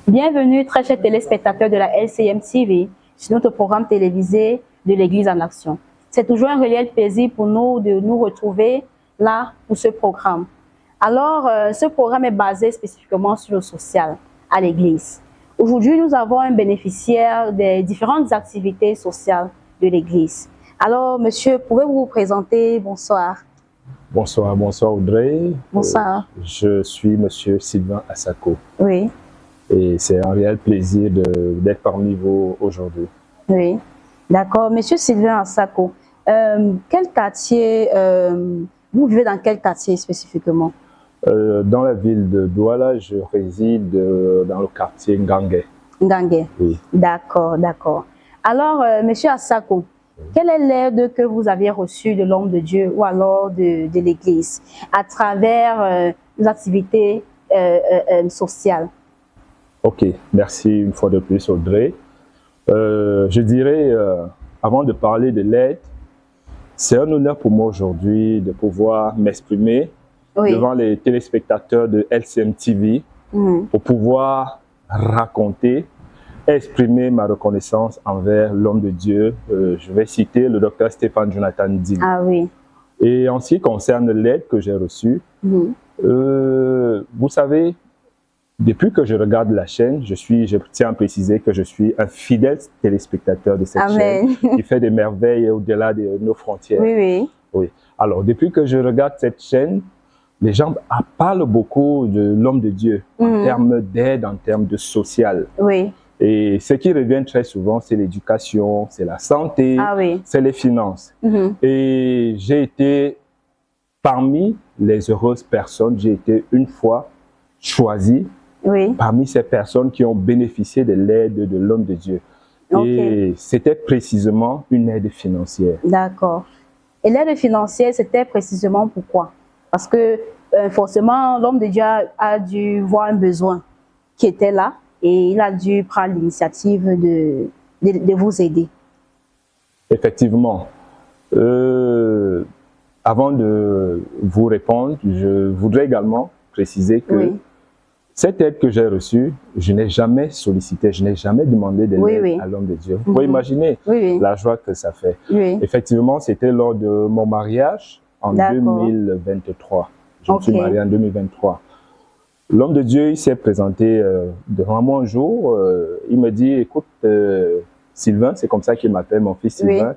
Bienvenue, très chers téléspectateurs de la LCM TV, sur notre programme télévisé de l'Église en action. C'est toujours un réel plaisir pour nous de nous retrouver là pour ce programme. Alors, ce programme est basé spécifiquement sur le social à l'Église. Aujourd'hui, nous avons un bénéficiaire des différentes activités sociales de l'Église. Alors, monsieur, pouvez-vous vous présenter? Bonsoir. Bonsoir Audrey. Bonsoir. Je suis monsieur Sylvain Assako. Oui. Et c'est un réel plaisir d'être parmi vous aujourd'hui. Oui, d'accord. Monsieur Sylvain Assako, quel quartier, vous vivez dans quel quartier spécifiquement? Dans la ville de Douala, je réside dans le quartier Ngangé. Ngangé. Oui. D'accord, d'accord. Alors, monsieur Assako, quelle est l'aide que vous avez reçue de l'homme de Dieu ou alors de l'Église à travers les activités sociales? Ok, merci une fois de plus Audrey. Je dirais, avant de parler de l'aide, c'est un honneur pour moi aujourd'hui de pouvoir m'exprimer devant les téléspectateurs de LCM TV pour pouvoir raconter, exprimer ma reconnaissance envers l'homme de Dieu. Je vais citer le docteur Stéphane Jonathan Digne. Ah oui. Et en ce qui concerne l'aide que j'ai reçue, vous savez, depuis que je regarde la chaîne, je tiens à préciser que je suis un fidèle téléspectateur de cette chaîne qui fait des merveilles au-delà de nos frontières. Oui, oui. Oui. Alors, depuis que je regarde cette chaîne, les gens parlent beaucoup de l'homme de Dieu en termes d'aide, en termes de social. Oui. Et ce qui revient très souvent, c'est l'éducation, c'est la santé, c'est les finances. Et j'ai été parmi les heureuses personnes, j'ai été une fois choisi parmi ces personnes qui ont bénéficié de l'aide de l'homme de Dieu. Et c'était précisément une aide financière. D'accord. Et l'aide financière, c'était précisément pourquoi? Parce que forcément, l'homme de Dieu a dû voir un besoin qui était là et il a dû prendre l'initiative de vous aider. Effectivement. Avant de vous répondre, je voudrais également préciser que cette aide que j'ai reçue, je n'ai jamais sollicité, je n'ai jamais demandé de l'aide à l'homme de Dieu. Vous pouvez imaginer la joie que ça fait. Effectivement, c'était lors de mon mariage en 2023. Je me suis marié en 2023. L'homme de Dieu, il s'est présenté devant moi un jour. Il me dit, écoute, Sylvain, c'est comme ça qu'il m'appelle, mon fils Sylvain.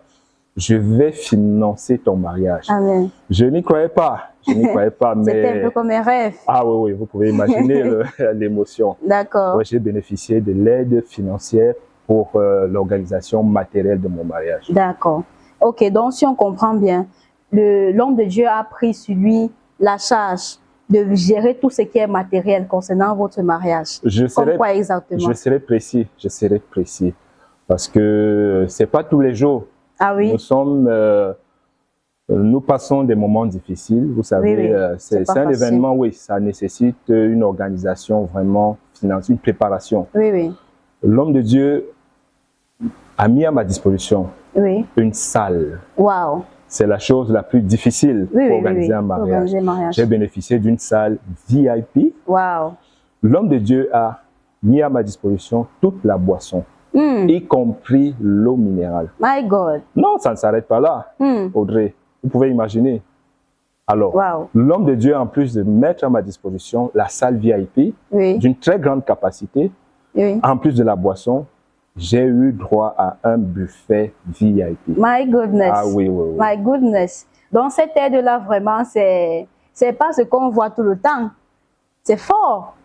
Je vais financer ton mariage. Amen. Je n'y croyais pas. Je n'y croyais pas, mais... C'était un peu comme un rêve. Ah oui, vous pouvez imaginer l'émotion. D'accord. J'ai bénéficié de l'aide financière pour l'organisation matérielle de mon mariage. D'accord. Ok, donc si on comprend bien, l'homme de Dieu a pris sur lui la charge de gérer tout ce qui est matériel concernant votre mariage. Comme quoi exactement? Je serai précis. Parce que c'est pas tous les jours. Ah oui. Nous passons des moments difficiles, vous savez, c'est un événement, ça nécessite une organisation vraiment financière, une préparation. L'homme de Dieu a mis à ma disposition une salle. Wow. C'est la chose la plus difficile pour organiser un mariage. J'ai bénéficié d'une salle VIP. Wow. L'homme de Dieu a mis à ma disposition toute la boisson. Y compris l'eau minérale. My God. Non, ça ne s'arrête pas là, Audrey. Vous pouvez imaginer. Alors, l'homme de Dieu, en plus de mettre à ma disposition la salle VIP, d'une très grande capacité, en plus de la boisson, j'ai eu droit à un buffet VIP. My goodness. Ah oui. My goodness. Donc, cette aide-là, vraiment, c'est pas ce qu'on voit tout le temps. C'est fort.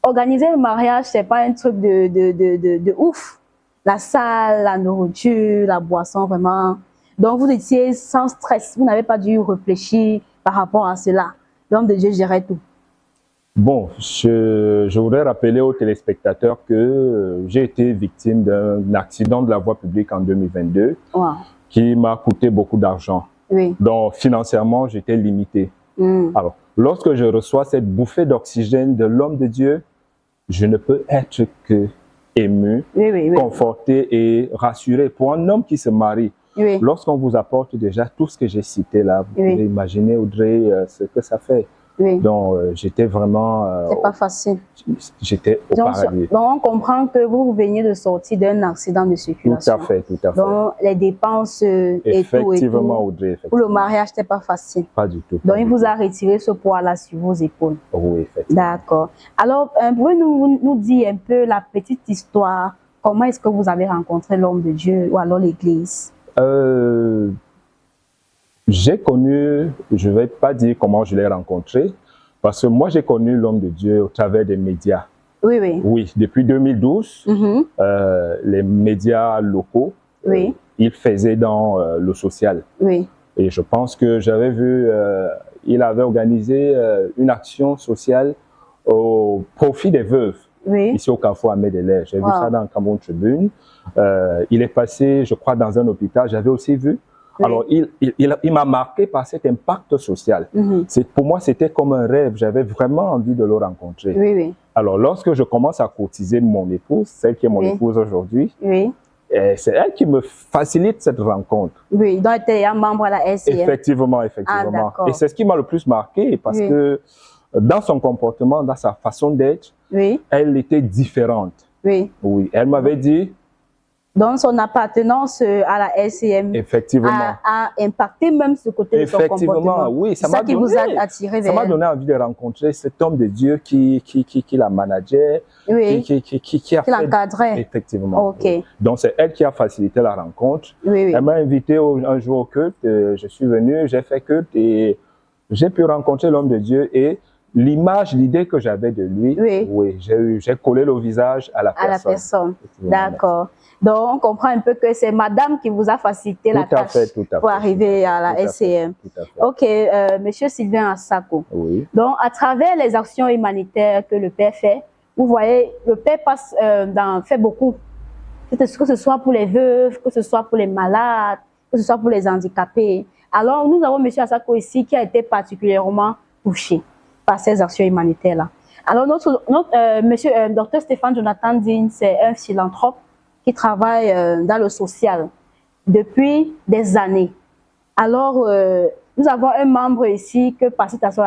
Organiser un mariage, c'est pas un truc de ouf. La salle, la nourriture, la boisson, vraiment. Donc, vous étiez sans stress. Vous n'avez pas dû réfléchir par rapport à cela. L'homme de Dieu gérait tout. Bon, je voudrais rappeler aux téléspectateurs que j'ai été victime d'un accident de la voie publique en 2022 qui m'a coûté beaucoup d'argent. Donc, financièrement, j'étais limité. Alors, lorsque je reçois cette bouffée d'oxygène de l'homme de Dieu, je ne peux être que ému, conforté et rassuré. Pour un homme qui se marie, lorsqu'on vous apporte déjà tout ce que j'ai cité là, vous pouvez imaginer, Audrey, ce que ça fait. Oui. Donc, j'étais vraiment... c'est pas facile. J'étais au paradis. Donc, on comprend que vous veniez de sortir d'un accident de circulation. Tout à fait, tout à fait. Donc, les dépenses effectivement, Audrey, pour le mariage, c'était pas facile. Pas du tout. Donc, il vous a retiré ce poids-là sur vos épaules. Oui, effectivement. D'accord. Alors, pouvez-vous nous dire un peu la petite histoire? Comment est-ce que vous avez rencontré l'homme de Dieu ou alors l'église? J'ai connu, je ne vais pas dire comment je l'ai rencontré, parce que moi j'ai connu l'homme de Dieu au travers des médias. Oui, oui. Oui, depuis 2012, les médias locaux, oui. Ils faisaient dans le social. Oui. Et je pense que j'avais vu, il avait organisé une action sociale au profit des veuves. Oui. Ici au Carrefour Amédélé. J'ai vu ça dans Cameroun Tribune. Il est passé, je crois, dans un hôpital. J'avais aussi vu. Oui. Alors, il m'a marqué par cet impact social. Pour moi, c'était comme un rêve. J'avais vraiment envie de le rencontrer. Oui, oui. Alors, lorsque je commence à courtiser mon épouse, celle qui est mon épouse aujourd'hui, c'est elle qui me facilite cette rencontre. Oui, donc tu es un membre à la LCM. Effectivement, effectivement. Et c'est ce qui m'a le plus marqué parce que dans son comportement, dans sa façon d'être, elle était différente. Oui. Oui, elle m'avait dit... Donc, son appartenance à la LCM a impacté même ce côté de son comportement. Oui, c'est ça qui vous a attiré vers elle. Ça m'a donné envie de rencontrer cet homme de Dieu qui la manageait, qui l'encadrait. Effectivement. Ok. Oui. Donc, c'est elle qui a facilité la rencontre. Elle m'a invité un jour au culte. Je suis venu, j'ai fait culte et j'ai pu rencontrer l'homme de Dieu et l'image, l'idée que j'avais de lui, j'ai collé le visage à la personne. D'accord. Donc, on comprend un peu que c'est madame qui vous a facilité la tâche pour arriver à la LCM. Ok, monsieur Sylvain Asako. Oui. Donc, à travers les actions humanitaires que le Père fait, vous voyez, le Père fait beaucoup. Que ce soit pour les veuves, que ce soit pour les malades, que ce soit pour les handicapés. Alors, nous avons monsieur Asako ici qui a été particulièrement touché par ces actions humanitaires-là. Alors, monsieur Dr Stéphane Jonathan Dean, c'est un philanthrope qui travaille dans le social depuis des années. Alors, nous avons un membre ici que par cette action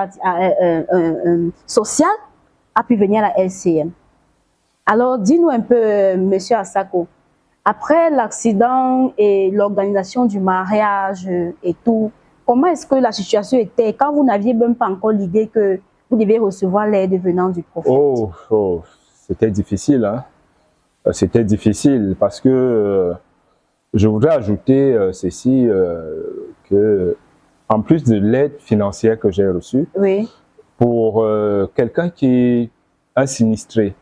sociale a pu venir à la LCM. Alors, dis-nous un peu, monsieur Asako, après l'accident et l'organisation du mariage et tout, comment est-ce que la situation était quand vous n'aviez même pas encore l'idée que vous deviez recevoir l'aide venant du prophète? Oh, c'était difficile, hein? C'était difficile parce que je voudrais ajouter ceci, que en plus de l'aide financière que j'ai reçue, pour quelqu'un qui est un sinistré,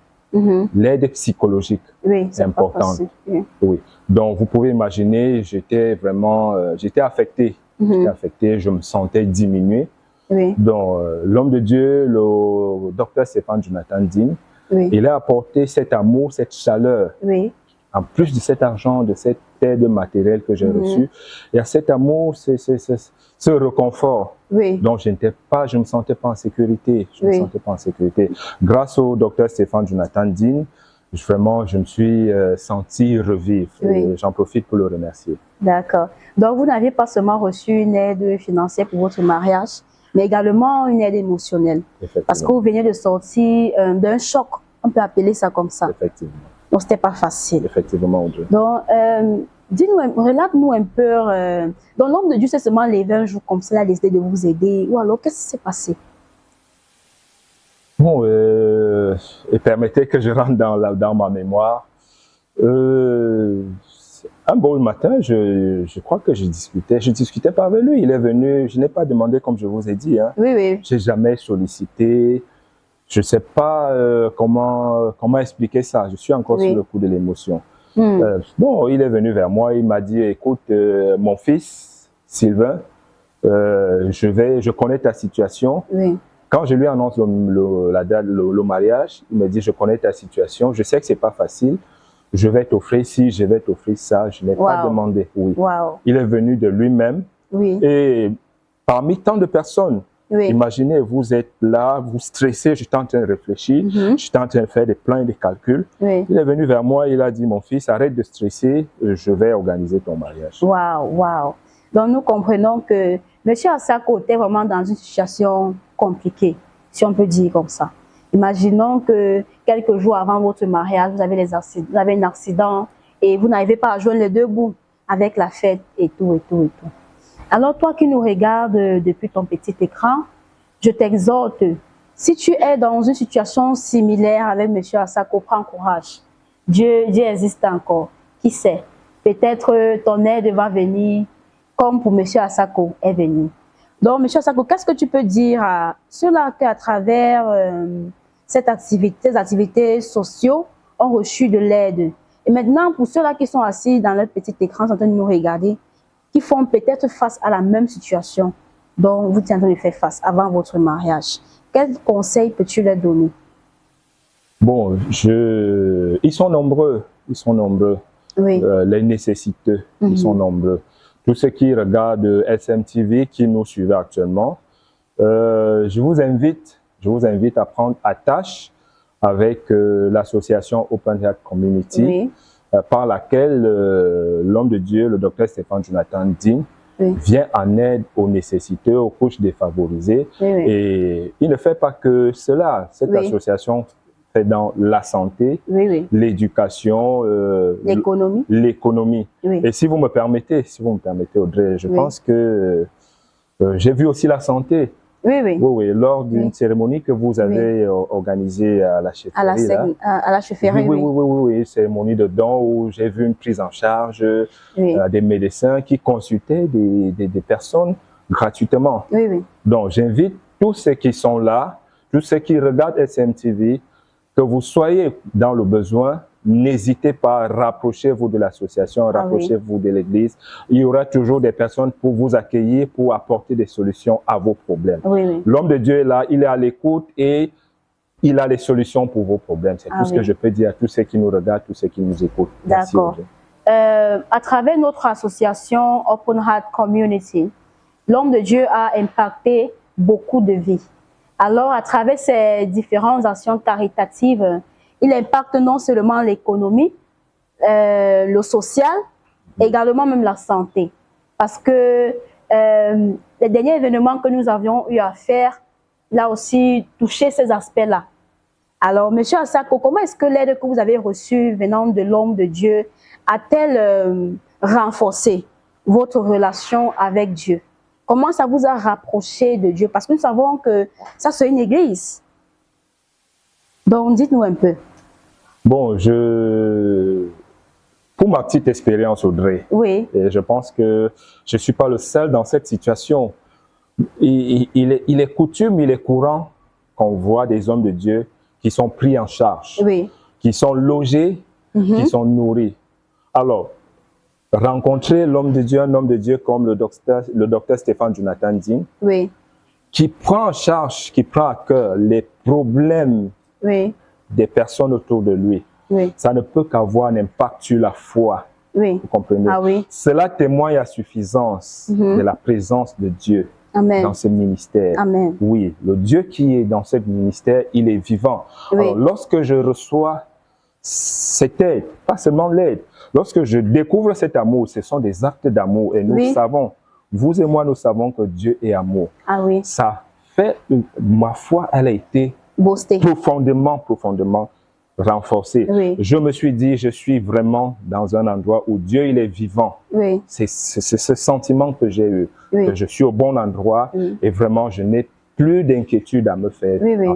l'aide psychologique est importante. Oui. Donc vous pouvez imaginer, j'étais vraiment, j'étais affecté, je me sentais diminué. Donc l'homme de Dieu, le docteur Stéphane Jonathan Dean, il a apporté cet amour, cette chaleur, en plus de cet argent, de cette aide matérielle que j'ai reçue. Il y a cet amour, ce réconfort. Donc je ne me sentais pas en sécurité. Je me sentais pas en sécurité. Grâce au docteur Stéphane Jonathan Dean, vraiment, je me suis senti revivre. J'en profite pour le remercier. D'accord. Donc vous n'aviez pas seulement reçu une aide financière pour votre mariage, mais également une aide émotionnelle. Parce que vous veniez de sortir d'un choc, on peut appeler ça comme ça. Effectivement. Donc, c'était pas facile. Effectivement, Dieu. Donc, relate-nous un peu. Donc, l'homme de Dieu s'est seulement levé un jour comme ça, il a décidé de vous aider. Ou alors, qu'est-ce qui s'est passé? Bon, et permettez que je rentre dans ma mémoire. Un beau matin, je crois que je discutais pas avec lui. Il est venu, je n'ai pas demandé comme je vous ai dit. Hein. J'ai jamais sollicité. Je ne sais pas comment expliquer ça. Je suis encore sur le coup de l'émotion. Bon, il est venu vers moi, il m'a dit, écoute, mon fils, Sylvain, je connais ta situation. Quand je lui annonce le mariage, il me dit, je connais ta situation, je sais que ce n'est pas facile. Je vais t'offrir ci, je vais t'offrir ça. Je n'ai pas demandé. Il est venu de lui-même. Et parmi tant de personnes, imaginez, vous êtes là, vous stressez, je suis en train de réfléchir, je suis en train de faire des plans et des calculs. Il est venu vers moi, il a dit, mon fils, arrête de stresser, je vais organiser ton mariage. Donc nous comprenons que Monsieur Asako était vraiment dans une situation compliquée, si on peut dire comme ça. Imaginons que quelques jours avant votre mariage, vous avez un accident et vous n'arrivez pas à joindre les deux bouts avec la fête et tout, et tout, et tout. Alors toi qui nous regardes depuis ton petit écran, je t'exhorte, si tu es dans une situation similaire avec Monsieur Asako, prends courage. Dieu existe encore. Qui sait? Peut-être ton aide va venir comme pour Monsieur Asako est venu. Donc, Monsieur Asako, qu'est-ce que tu peux dire à ceux-là qui, à travers ces activités sociaux, ont reçu de l'aide? Et maintenant, pour ceux-là qui sont assis dans leur petit écran, en train de nous regarder, qui font peut-être face à la même situation dont vous êtes en train de faire face avant votre mariage, quels conseils peux-tu leur donner? Bon, ils sont nombreux, oui. Les nécessiteux, ils sont nombreux. Tous ceux qui regardent SMTV, qui nous suivent actuellement, je vous invite à prendre attache avec l'association Open Heart Community, oui. Par laquelle l'homme de Dieu, le docteur Stéphane Jonathan Digne, oui. vient en aide aux nécessiteux, aux couches défavorisées. Oui, oui. Et il ne fait pas que cela. Cette oui. association fait dans la santé, oui, oui. l'éducation, l'économie. Oui. Et si vous me permettez, Audrey, je oui. pense que j'ai vu aussi la santé. Oui, oui. Oui, oui. Lors d'une oui. cérémonie que vous avez oui. organisée à la chefferie. À la chefferie, oui. Une cérémonie de don où j'ai vu une prise en charge oui. Des médecins qui consultaient des personnes gratuitement. Oui, oui. Donc, j'invite tous ceux qui sont là, tous ceux qui regardent SMTV, que vous soyez dans le besoin, n'hésitez pas, rapprochez-vous de l'association, rapprochez-vous oui. de l'église. Il y aura toujours des personnes pour vous accueillir, pour apporter des solutions à vos problèmes. Oui, oui. L'homme de Dieu est là, il est à l'écoute et il a les solutions pour vos problèmes. C'est tout ce que je peux dire à tous ceux qui nous regardent, tous ceux qui nous écoutent. D'accord. À travers notre association Open Heart Community, l'homme de Dieu a impacté beaucoup de vies. Alors, à travers ces différentes actions caritatives, il impacte non seulement l'économie, le social, également même la santé. Parce que les derniers événements que nous avions eu à faire, là aussi, touché ces aspects-là. Alors, Monsieur Asako, comment est-ce que l'aide que vous avez reçue venant de l'homme de Dieu a-t-elle renforcé votre relation avec Dieu? Comment ça vous a rapproché de Dieu? Parce que nous savons que ça, c'est une église. Donc, dites-nous un peu. Bon, pour ma petite expérience, Audrey, oui. et je pense que je ne suis pas le seul dans cette situation. Il est coutume, il est courant qu'on voit des hommes de Dieu qui sont pris en charge, oui. qui sont logés, qui sont nourris. Alors, rencontrer l'homme de Dieu, un homme de Dieu comme le docteur Stéphane Jonathan Digne, oui. qui prend en charge, qui prend à cœur les problèmes oui. des personnes autour de lui, oui. ça ne peut qu'avoir un impact sur la foi. Oui. Vous comprenez? Ah, oui. Cela témoigne à suffisance de la présence de Dieu. Amen. Dans ce ministère. Amen. Oui, le Dieu qui est dans ce ministère, il est vivant. Oui. Alors, lorsque je reçois cette aide, pas seulement l'aide, lorsque je découvre cet amour, ce sont des actes d'amour et nous oui. savons, vous et moi, nous savons que Dieu est amour. Ah oui. Ça fait, ma foi, elle a été boostée. profondément renforcée. Oui. Je me suis dit, je suis vraiment dans un endroit où Dieu, il est vivant. Oui. C'est ce sentiment que j'ai eu, oui. que je suis au bon endroit oui. et vraiment, je n'ai plus d'inquiétude à me faire oui, oui.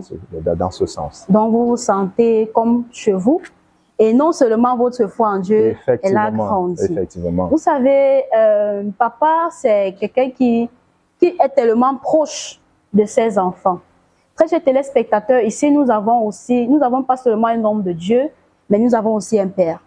dans ce sens. Donc, vous vous sentez comme chez vous et non seulement votre foi en Dieu, elle a grandi. Effectivement. Vous savez, papa, c'est quelqu'un qui est tellement proche de ses enfants. Très chers téléspectateurs, ici nous avons pas seulement un homme de Dieu, mais nous avons aussi un père,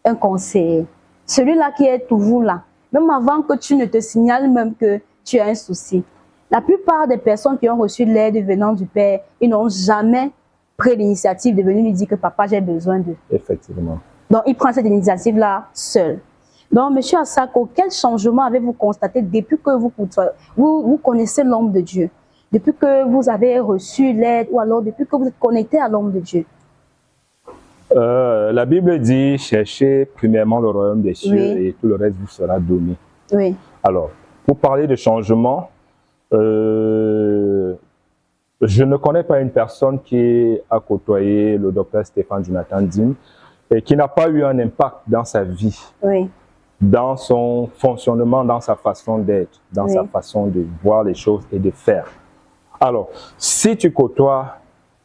un conseiller. Celui-là qui est toujours là, même avant que tu ne te signales même que tu as un souci. La plupart des personnes qui ont reçu l'aide venant du père, ils n'ont jamais pris l'initiative de venir lui dire que papa, j'ai besoin d'eux. Effectivement. Donc il prend cette initiative-là seul. Donc, Monsieur Asako, quel changement avez-vous constaté depuis que vous connaissez l'homme de Dieu? Depuis que vous avez reçu l'aide ou alors depuis que vous êtes connecté à l'homme de Dieu? La Bible dit, cherchez premièrement le royaume des cieux oui. et tout le reste vous sera donné. Oui. Alors, pour parler de changement, Je ne connais pas une personne qui a côtoyé le docteur Stéphane Jonathan Dean et qui n'a pas eu un impact dans sa vie, dans son fonctionnement, dans sa façon d'être, dans sa façon de voir les choses et de faire. Alors, si tu côtoies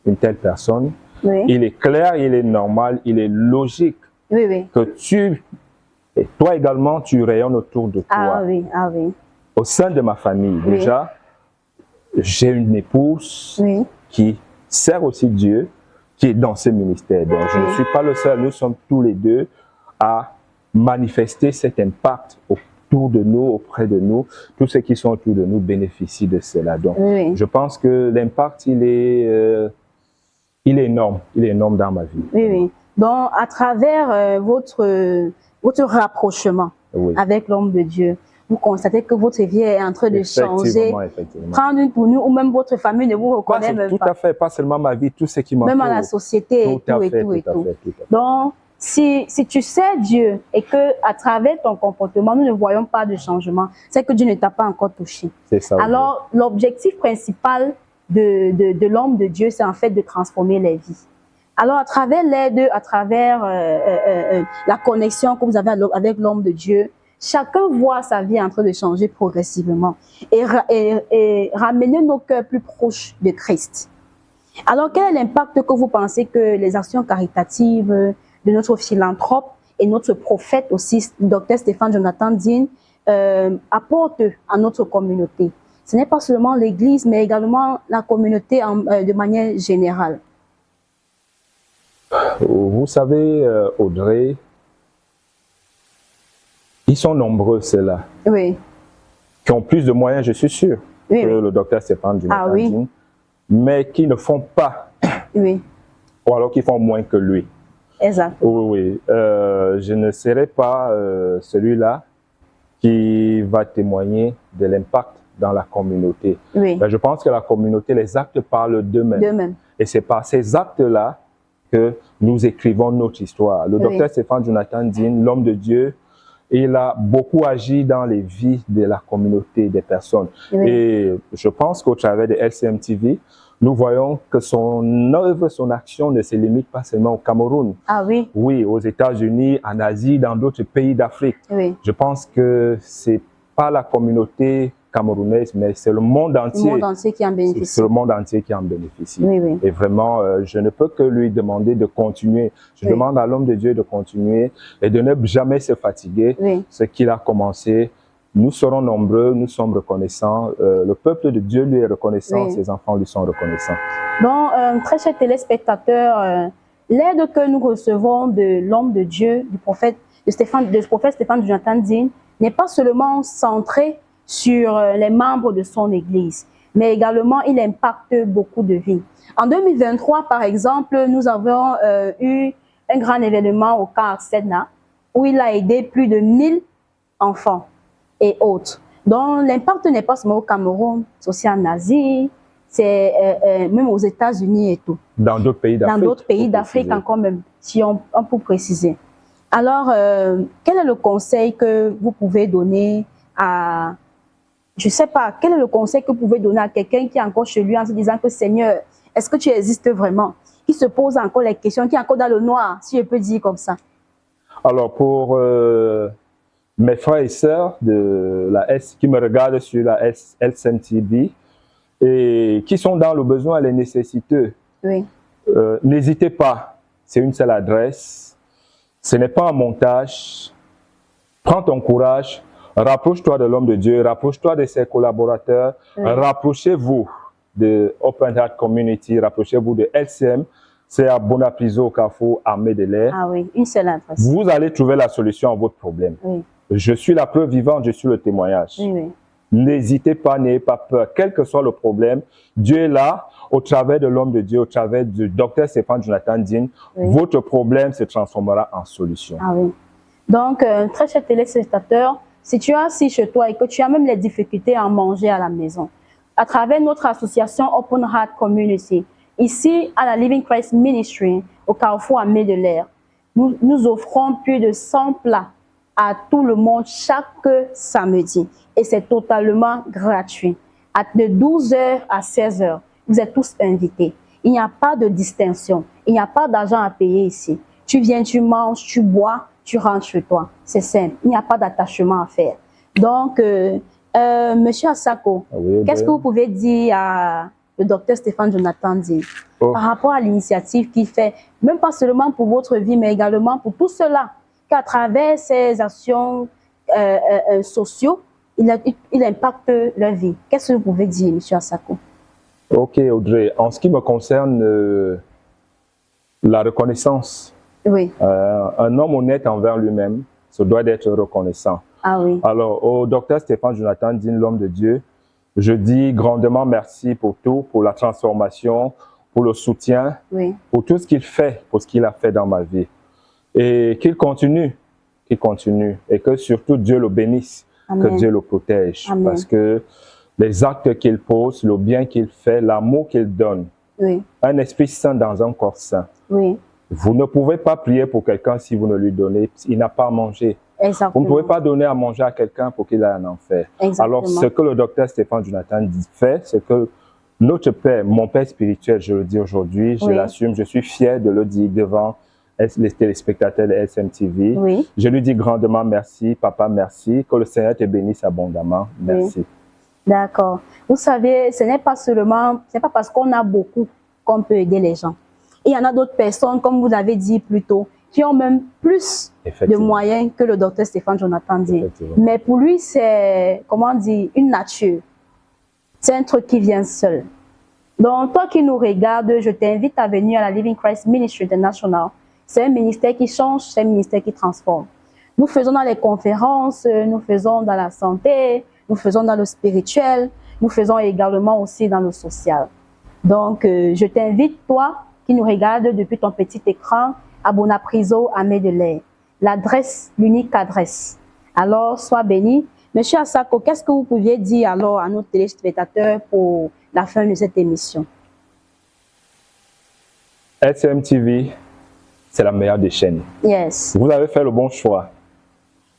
une telle personne, il est clair, il est normal, il est logique que tu, et toi également, tu rayonnes autour de toi. Au sein de ma famille, déjà, j'ai une épouse qui sert aussi Dieu, qui est dans ce ministère. Donc, je ne suis pas le seul, nous sommes tous les deux à manifester cet impact autour de nous, auprès de nous. Tous ceux qui sont autour de nous bénéficient de cela. Donc, je pense que l'impact, il est énorme. Il est énorme dans ma vie. Donc, à travers votre rapprochement avec l'homme de Dieu, vous constatez que votre vie est en train de changer, prendre une pour nous, ou même votre famille ne vous reconnaît même pas. Tout à fait, pas seulement ma vie, tout ce qui m'entoure. Même à la société, tout et tout. Donc, si tu sais Dieu et que à travers ton comportement, nous ne voyons pas de changement, c'est que Dieu ne t'a pas encore touché. C'est ça. Alors, l'objectif principal de l'homme de Dieu, c'est en fait de transformer les vies. Alors, à travers l'aide, à travers la connexion que vous avez avec l'homme de Dieu, chacun voit sa vie en train de changer progressivement et ramener nos cœurs plus proches de Christ. Alors, quel est l'impact que vous pensez que les actions caritatives de notre philanthrope et notre prophète aussi, Dr Stéphane Jonathan Dean, apportent à notre communauté? Ce n'est pas seulement l'Église, mais également la communauté de manière générale. Vous savez, Audrey, ils sont nombreux, ceux-là, qui ont plus de moyens, je suis sûr, que le docteur Stéphane Jonathan Dean, mais qui ne font pas, ou alors qui font moins que lui. Exactement. Je ne serai pas celui-là qui va témoigner de l'impact dans la communauté. Ben, je pense que la communauté, les actes parlent d'eux-mêmes. Et c'est par ces actes-là que nous écrivons notre histoire. Le docteur Stéphane Jonathan Dean, l'homme de Dieu, il a beaucoup agi dans les vies de la communauté, des personnes. Et je pense qu'au travers de LCM TV, nous voyons que son œuvre, son action ne se limite pas seulement au Cameroun. Oui, aux États-Unis, en Asie, dans d'autres pays d'Afrique. Je pense que c'est pas la communauté camerounaise, mais c'est le monde entier. Le monde entier qui en bénéficie. C'est le monde entier qui en bénéficie. Et vraiment, je ne peux que lui demander de continuer. Je demande à l'homme de Dieu de continuer et de ne jamais se fatiguer. Ce qu'il a commencé, nous serons nombreux, nous sommes reconnaissants. Le peuple de Dieu lui est reconnaissant, ses enfants lui sont reconnaissants. Donc, très chers téléspectateurs, l'aide que nous recevons de l'homme de Dieu, du prophète Stéphane Jonathan Dean, n'est pas seulement centrée sur les membres de son église, mais également il impacte beaucoup de vies. En 2023, par exemple, nous avons eu un grand événement au camp Sedna, où il a aidé plus de 1000 enfants et autres. Donc l'impact n'est pas seulement au Cameroun, c'est aussi en Asie, c'est même aux États-Unis et tout. Dans d'autres pays d'Afrique. Dans d'autres pays d'Afrique encore même, si on peut préciser. Alors, quel est le conseil que vous pouvez donner à... Je ne sais pas, quel est le conseil que vous pouvez donner à quelqu'un qui est encore chez lui en se disant que Seigneur, est-ce que tu existes vraiment? Qui se pose encore les questions, qui est encore dans le noir, si je peux dire comme ça. Alors, pour mes frères et sœurs de la qui me regardent sur la LCM TV et qui sont dans le besoin et les nécessiteux, n'hésitez pas, c'est une seule adresse, ce n'est pas un montage, prends ton courage, rapproche-toi de l'homme de Dieu, rapproche-toi de ses collaborateurs, rapprochez-vous de Open Heart Community, rapprochez-vous de LCM, c'est à Bonapriso, au Carrefour, Armée de l'Air. Ah oui, une seule adresse. Vous allez trouver la solution à votre problème. Je suis la preuve vivante, je suis le témoignage. N'hésitez pas, n'ayez pas peur, quel que soit le problème, Dieu est là, au travers de l'homme de Dieu, au travers du docteur Stéphane Jonathan Dean, votre problème se transformera en solution. Donc, très chers téléspectateurs, si tu es assis chez toi et que tu as même les difficultés à manger à la maison, à travers notre association Open Heart Community, ici à la Living Christ Ministry, au Carrefour Armée de l'Air, nous offrons plus de 100 plats à tout le monde chaque samedi et c'est totalement gratuit. de 12h à 16h. Vous êtes tous invités. Il n'y a pas de distinction. Il n'y a pas d'argent à payer ici. Tu viens, tu manges, tu bois, tu rentres chez toi. C'est simple. Il n'y a pas d'attachement à faire. Donc, Monsieur Asako, qu'est-ce que vous pouvez dire à le docteur Stéphane Jonathan Digne par rapport à l'initiative qu'il fait, même pas seulement pour votre vie, mais également pour tout cela, qu'à travers ses actions sociaux, il impacte leur vie. Qu'est-ce que vous pouvez dire, Monsieur Asako? Ok, Audrey. En ce qui me concerne, la reconnaissance. Oui. Un homme honnête envers lui-même se doit d'être reconnaissant. Ah oui. Alors, au docteur Stéphane Jonathan Digne, l'homme de Dieu, je dis grandement merci pour tout, pour la transformation, pour le soutien, oui, pour tout ce qu'il fait, pour ce qu'il a fait dans ma vie. Et qu'il continue, et que surtout Dieu le bénisse, Amen. Que Dieu le protège. Amen. Parce que les actes qu'il pose, le bien qu'il fait, l'amour qu'il donne, oui, un esprit saint dans un corps saint. Oui. Vous ne pouvez pas prier pour quelqu'un si vous ne lui donnez, il n'a pas à manger. Exactement. Vous ne pouvez pas donner à manger à quelqu'un pour qu'il aille en enfer. Exactement. Alors, ce que le docteur Stéphane Jonathan fait, c'est que notre Père, mon Père spirituel, je le dis aujourd'hui, je l'assume, je suis fier de le dire devant les téléspectateurs de SMTV. Oui. Je lui dis grandement merci, papa, merci, que le Seigneur te bénisse abondamment. Merci. Oui. D'accord. Vous savez, ce n'est pas seulement, c'est pas parce qu'on a beaucoup qu'on peut aider les gens. Et il y en a d'autres personnes, comme vous l'avez dit plus tôt, qui ont même plus de moyens que le docteur Stéphane Jonathan dit. Mais pour lui, c'est, comment dire, une nature. C'est un truc qui vient seul. Donc, toi qui nous regardes, je t'invite à venir à la Living Christ Ministry International. C'est un ministère qui change, c'est un ministère qui transforme. Nous faisons dans les conférences, nous faisons dans la santé, nous faisons dans le spirituel, nous faisons également aussi dans le social. Donc, je t'invite, toi qui nous regardes depuis ton petit écran, à Bonapriso, à Medellin. L'adresse, l'unique adresse. Alors, sois béni. Monsieur Asako, qu'est-ce que vous pouviez dire alors à nos téléspectateurs pour la fin de cette émission? SMTV, c'est la meilleure des chaînes. Yes. Vous avez fait le bon choix.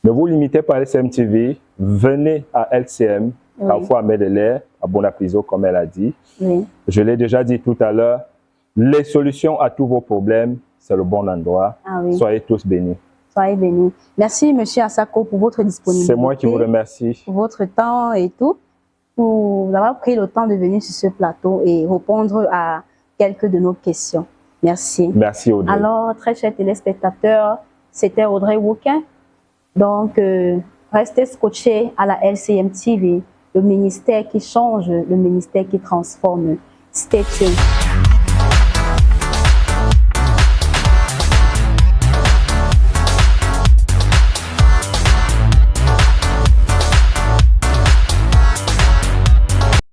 Ne vous limitez pas à SMTV, venez à LCM, parfois à Medellin, à Bonapriso, comme elle a dit. Oui. Je l'ai déjà dit tout à l'heure, les solutions à tous vos problèmes, c'est le bon endroit. Ah oui. Soyez tous bénis. Soyez bénis. Merci, Monsieur Asako, pour votre disponibilité. C'est moi qui vous remercie. Pour votre temps et tout, pour avoir pris le temps de venir sur ce plateau et répondre à quelques de nos questions. Merci. Merci, Audrey. Alors, très chers téléspectateurs, c'était Audrey Wokin. Donc, restez scotchés à la LCM TV, le ministère qui change, le ministère qui transforme. Stay tuned.